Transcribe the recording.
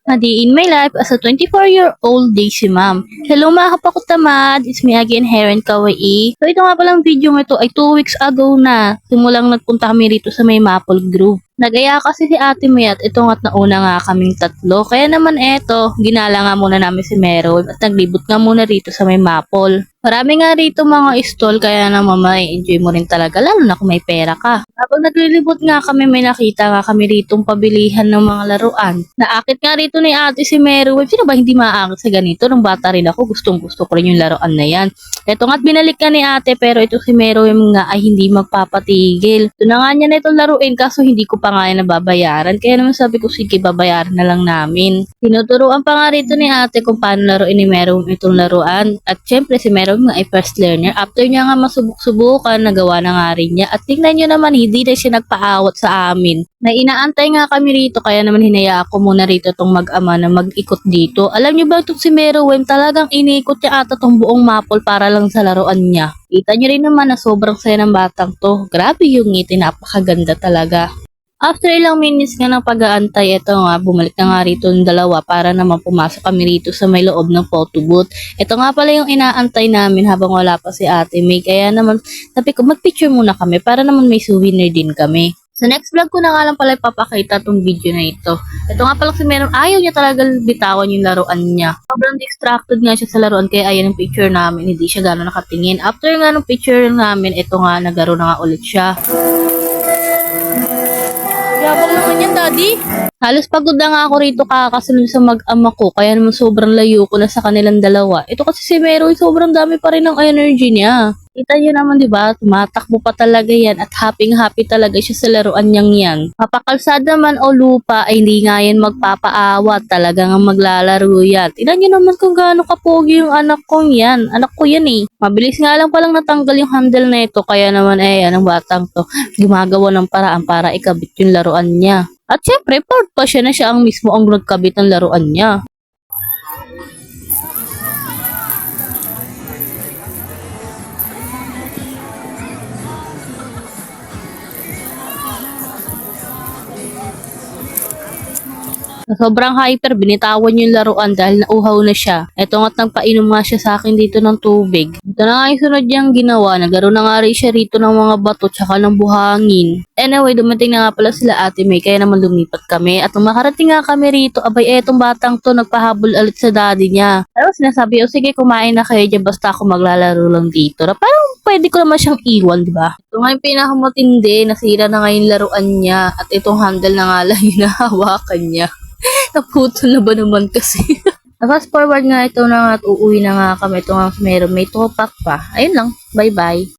A day in my life as a 24-year-old Daisy Ma'am. Hello mga kapakutamad, it's me again, Heron Kawaii. So ito nga palang video ng ito ay 2 weeks ago na. Simulang nagpunta kami rito sa may Maple Grove. Nagaya kasi si Ate May at ito nga't nauna nga kaming tatlo. Kaya naman eto, ginala nga muna namin si Meron at naglibot nga muna rito sa may Maple. Marami nga rito mga stall kaya naman enjoy mo rin talaga lalo na kung may pera ka. Habang naglilibot nga kami may nakita nga kami ritong pabilihan ng mga laruan. Naakit nga rito ni Ate si Meron. Sino ba hindi maakit sa ganito? Nung bata rin ako gustong gusto ko rin yung laruan na yan. Ito nga't binalik ka ni Ate pero ito si Meron nga ay hindi magpapatigil. Ito na nga niya na itong laruin kaso hindi ko pa nga yan nababayaran. Kaya naman sabi ko sige babayaran na lang namin. Tinuturuan pa nga rito ni Ate kung paano laruin ni Meron itong laruan. At syempre si Meron nga ay first learner. After niya nga masubok-subukan, nagawa na nga rin niya. At tingnan nyo naman, hindi na siya nagpaawat sa amin. Na inaantay nga kami rito, kaya naman hinaya ako muna rito tong mag-ama na mag-ikot dito. Alam nyo ba itong si Meron, talagang inikot niya ata tong buong Maple para lang sa laruan niya. Kita nyo rin naman na sobrang saya ng batang to. Grabe yung ngiti, napakaganda talaga. After ilang minutes nga ng pag-aantay, ito nga, bumalik na nga rito ng dalawa para naman pumasok kami rito sa may loob ng photo booth. Ito nga pala yung inaantay namin habang wala pa si Ate May. Kaya naman, sabi ko, mag-picture muna kami para naman may souvenir din kami. Sa next vlog ko na nga lang pala ipapakita tong video na ito. Ito nga pala si Meron, ayaw niya talaga bitawan yung laruan niya. Sobrang distracted nga siya sa laruan kaya ayan yung picture namin, hindi siya gano'n nakatingin. After nga ng picture namin, ito nga, nagaro na nga ulit siya. Yabang naman yan, Daddy. Halos pagod na nga ako rito kakasunod sa mag-ama ko, kaya naman sobrang layo ko na sa kanilang dalawa. Ito kasi si Meron, sobrang dami pa rin ng energy niya. Kita niyo naman, di ba? Tumatakbo pa talaga yan at happy-happy talaga siya sa laruan niyang yan. Mapakalsada man o lupa ay hindi nga yan magpapaawat. Talaga nga maglalaro yan. Tingnan niyo naman kung gaano kapogi yung anak kong yan. Anak ko yan eh. Mabilis nga lang palang natanggal yung handle na ito. Kaya naman ang batang to gumagawa ng paraan para ikabit yung laruan niya. At syempre, proud pa siya na siya ang mismo ang nagkabit ng laruan niya. Sobrang hyper, binitawan yung laruan dahil nauhaw na siya. Eto nga't nagpainom nga siya sa akin dito ng tubig. Ito na nga yung sunod niyang ginawa. Nagkaroon na nga rin siya rito ng mga bato tsaka ng buhangin. Anyway, dumating na nga pala sila Ate May kaya naman lumipat kami. At nung makarating nga kami rito, abay etong batang to nagpahabol ulit sa daddy niya. Pero sinasabi, sige kumain na kayo dyan basta ako maglalaro lang dito. Na parang pwede ko naman siyang iwan, di ba? Ito nga yung pinakamatindi, nasira na nga yung laruan niya. At itong handle na nga lang yung nahawakan niya. Naputol na ba naman kasi? Fast forward nga ito na nga at uuwi na nga kami. Ito nga Meron, may topak pa. Ayun lang. Bye bye.